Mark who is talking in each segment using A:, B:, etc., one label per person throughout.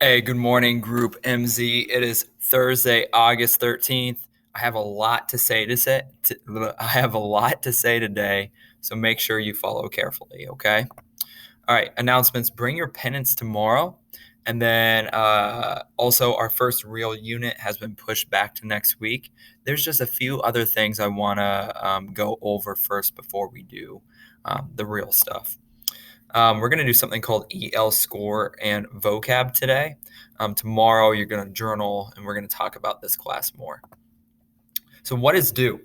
A: Hey, good morning, Group MZ. It is Thursday, August 13th. I have a lot to say I have a lot to say today, so make sure you follow carefully, okay? All right, announcements. Bring your pennants tomorrow. And then also, our first real unit has been pushed back to next week. There's just a few other things I want to go over first before we do the real stuff. We're going to do something called EL score and vocab today. Tomorrow, you're going to journal, and we're going to talk about this class more. So, what is due?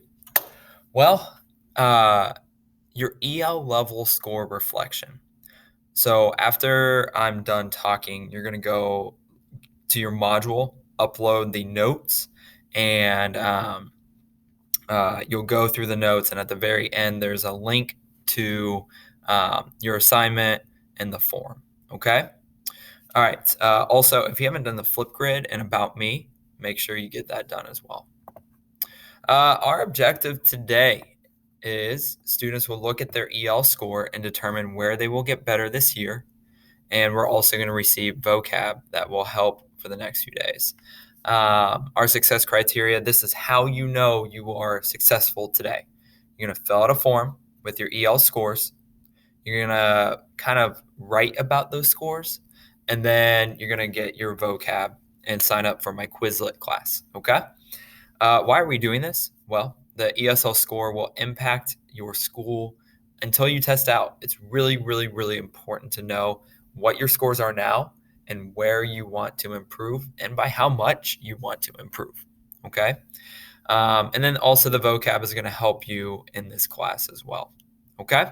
A: Well, your EL level score reflection. So, after I'm done talking, you're going to go to your module, upload the notes, and you'll go through the notes. And at the very end, there's a link to your assignment and the form. Okay? All right. Also, if you haven't done the Flipgrid and About Me, make sure you get that done as well. Our objective today is students will look at their EL score and determine where they will get better this year. And we're also going to receive vocab that will help for the next few days. Our success criteria, this is how you know you are successful today. You're going to fill out a form with your EL scores. You're going to kind of write about those scores, and then you're going to get your vocab and sign up for my Quizlet class. Okay. Why are we doing this? Well, the ESL score will impact your school until you test out. It's really, really, really important to know what your scores are now and where you want to improve and by how much you want to improve. Okay. And then also the vocab is going to help you in this class as well. Okay.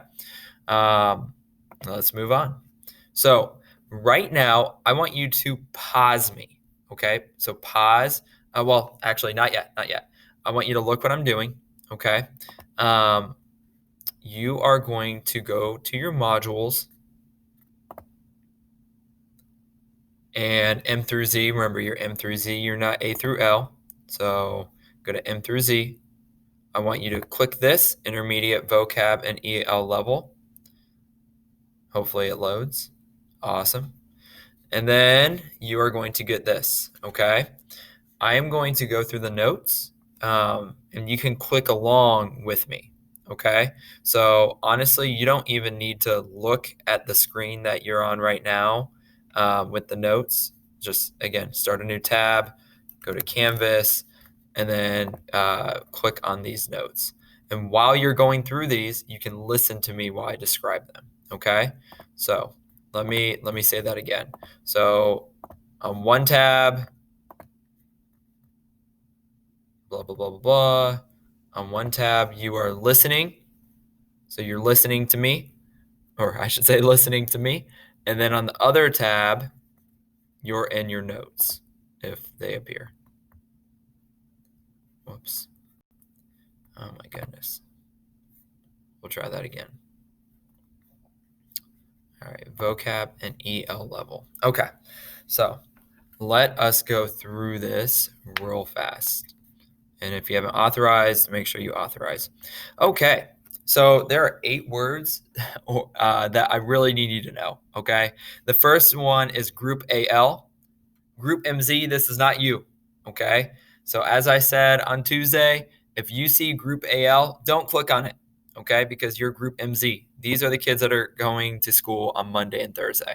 A: Let's move on. So right now, I want you to pause me. Okay. So pause. Well, actually, not yet. Not yet. I want you to look what I'm doing. Okay. You are going to go to your modules and M through Z. Remember, you're M through Z. You're not A through L. So go to M through Z. I want you to click this intermediate vocab and EL level. Hopefully it loads. Awesome. And then you are going to get this, okay? I am going to go through the notes, and you can click along with me, okay? So honestly, you don't even need to look at the screen that you're on right now with the notes. Just, again, start a new tab, go to Canvas, and then click on these notes. And while you're going through these, you can listen to me while I describe them, okay? So let me say that again. So on one tab, blah, blah, blah, blah, blah. On one tab, you are listening. So you're listening to me, or I should say listening to me. And then on the other tab, you're in your notes if they appear. Whoops. Oh my goodness. We'll try that again. All right, vocab and EL level. Okay, so let us go through this real fast. And if you haven't authorized, make sure you authorize. Okay, so there are 8 words that I really need you to know, okay? The first one is Group AL. Group MZ, this is not you, okay? So as I said on Tuesday, if you see Group AL, don't click on it, okay? Because you're Group MZ. These are the kids that are going to school on Monday and Thursday.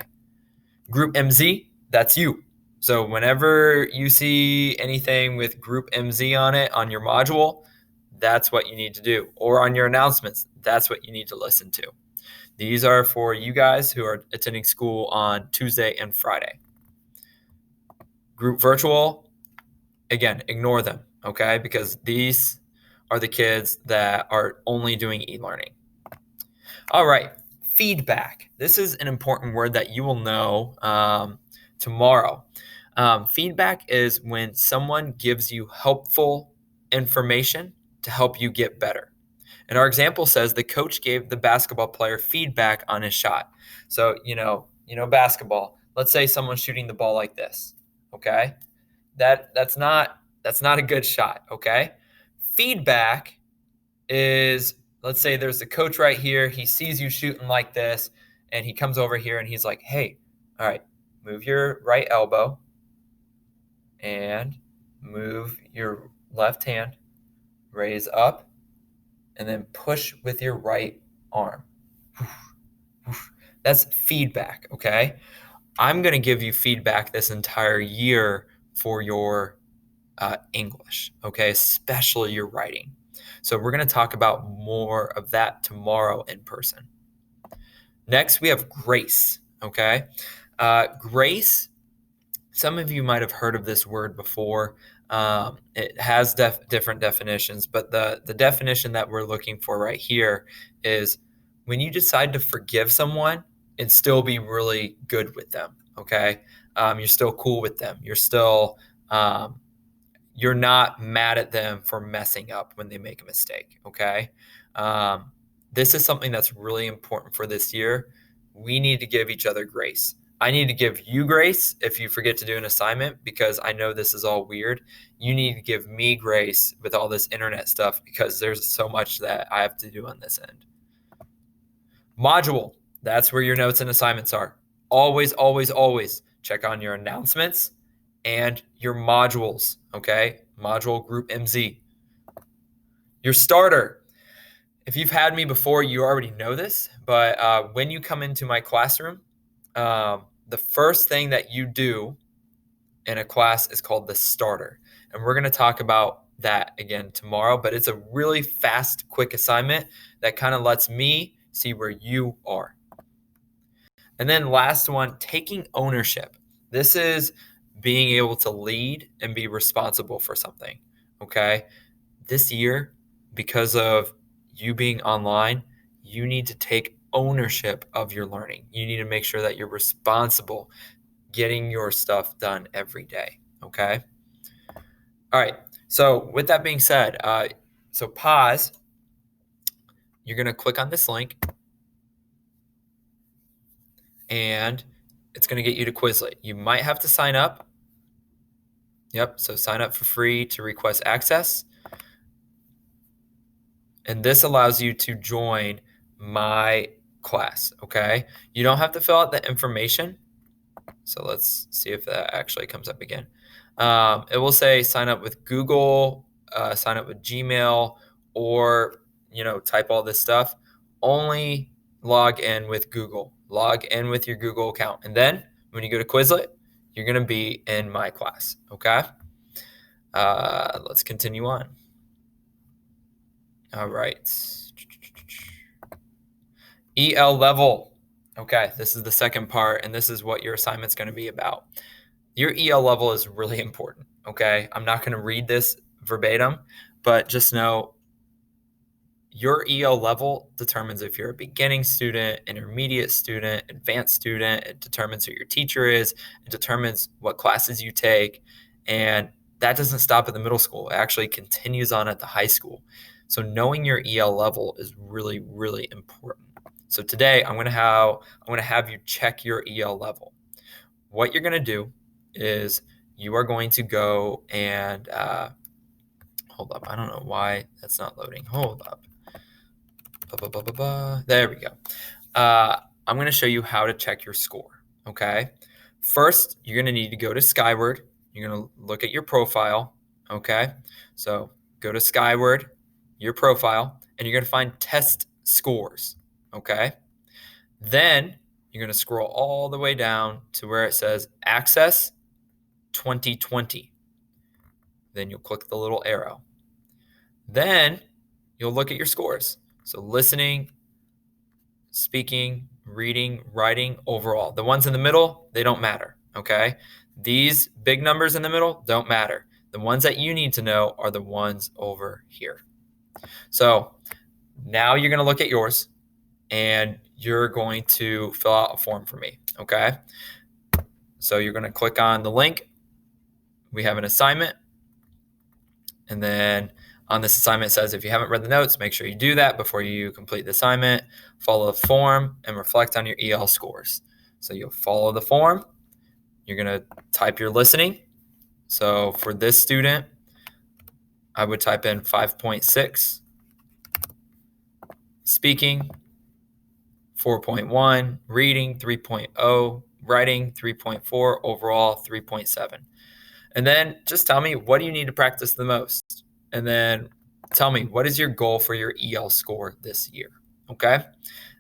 A: Group MZ, that's you. So whenever you see anything with Group MZ on it on your module, that's what you need to do. Or on your announcements, that's what you need to listen to. These are for you guys who are attending school on Tuesday and Friday. Group virtual, again, ignore them, okay? Because these are the kids that are only doing e-learning. All right, feedback. This is an important word that you will know tomorrow. Feedback is when someone gives you helpful information to help you get better. And our example says the coach gave the basketball player feedback on his shot. So, basketball. Let's say someone's shooting the ball like this. Okay? That's not a good shot, okay? Feedback is, let's say there's a coach right here, he sees you shooting like this, and he comes over here and he's like, "Hey, all right, move your right elbow and move your left hand, raise up, and then push with your right arm. That's feedback, okay? I'm going to give you feedback this entire year for your English, okay? Especially your writing. So we're going to talk about more of that tomorrow in person. Next, we have grace, okay? Grace, some of you might have heard of this word before. It has different definitions, but the definition that we're looking for right here is when you decide to forgive someone and still be really good with them, okay? You're still cool with them. You're still, you're not mad at them for messing up when they make a mistake, okay? This is something that's really important for this year. We need to give each other grace. I need to give you grace if you forget to do an assignment because I know this is all weird. You need to give me grace with all this internet stuff because there's so much that I have to do on this end. Module, that's where your notes and assignments are. Always, always, always check on your announcements and your modules, okay? Module group MZ. Your starter. If you've had me before, you already know this, but when you come into my classroom, the first thing that you do in a class is called the starter. And we're going to talk about that again tomorrow, but it's a really fast, quick assignment that kind of lets me see where you are. And then last one, taking ownership. This is being able to lead and be responsible for something, okay? This year, because of you being online, you need to take ownership of your learning. You need to make sure that you're responsible getting your stuff done every day, okay? All right, so with that being said, so pause. You're going to click on this link, and it's going to get you to Quizlet. You might have to sign up. Yep, so sign up for free to request access. And this allows you to join my class, okay? You don't have to fill out the information. So let's see if that actually comes up again. It will say sign up with Google, sign up with Gmail, or, type all this stuff. Only log in with Google. Log in with your Google account. And then when you go to Quizlet, you're going to be in my class, okay? Let's continue on. All right. EL level. Okay, this is the second part, and this is what your assignment's going to be about. Your EL level is really important, okay? I'm not going to read this verbatim, but just know your EL level determines if you're a beginning student, intermediate student, advanced student. It determines who your teacher is. It determines what classes you take, and that doesn't stop at the middle school. It actually continues on at the high school. So knowing your EL level is really, really important. So today I'm going to have you check your EL level. What you're going to do is you are going to go and hold up. I don't know why that's not loading. Hold up. There we go. I'm going to show you how to check your score. Okay. First, you're going to need to go to Skyward. You're going to look at your profile. Okay. So go to Skyward, your profile, and you're going to find test scores. Okay. Then you're going to scroll all the way down to where it says Access 2020. Then you'll click the little arrow. Then you'll look at your scores. So listening, speaking, reading, writing, overall. The ones in the middle, they don't matter, okay? These big numbers in the middle don't matter. The ones that you need to know are the ones over here. So now you're going to look at yours, and you're going to fill out a form for me, okay? So you're going to click on the link. We have an assignment. And then on this assignment, it says if you haven't read the notes, make sure you do that before you complete the assignment. Follow the form and reflect on your EL scores. So you'll follow the form. You're going to type your listening. So for this student, I would type in 5.6. Speaking, 4.1. Reading, 3.0. writing 3.4, overall 3.7. And then just tell me, what do you need to practice the most? And then tell me, what is your goal for your EL score this year? Okay.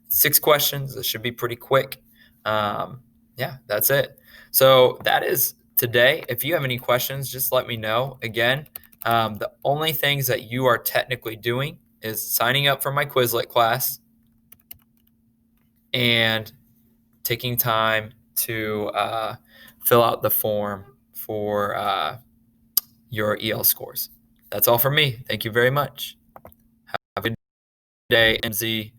A: 6 questions. This should be pretty quick. Yeah, that's it. So that is today. If you have any questions, just let me know. Again, the only things that you are technically doing is signing up for my Quizlet class and taking time to fill out the form for your EL scores. That's all from me. Thank you very much. Have a good day, MZ.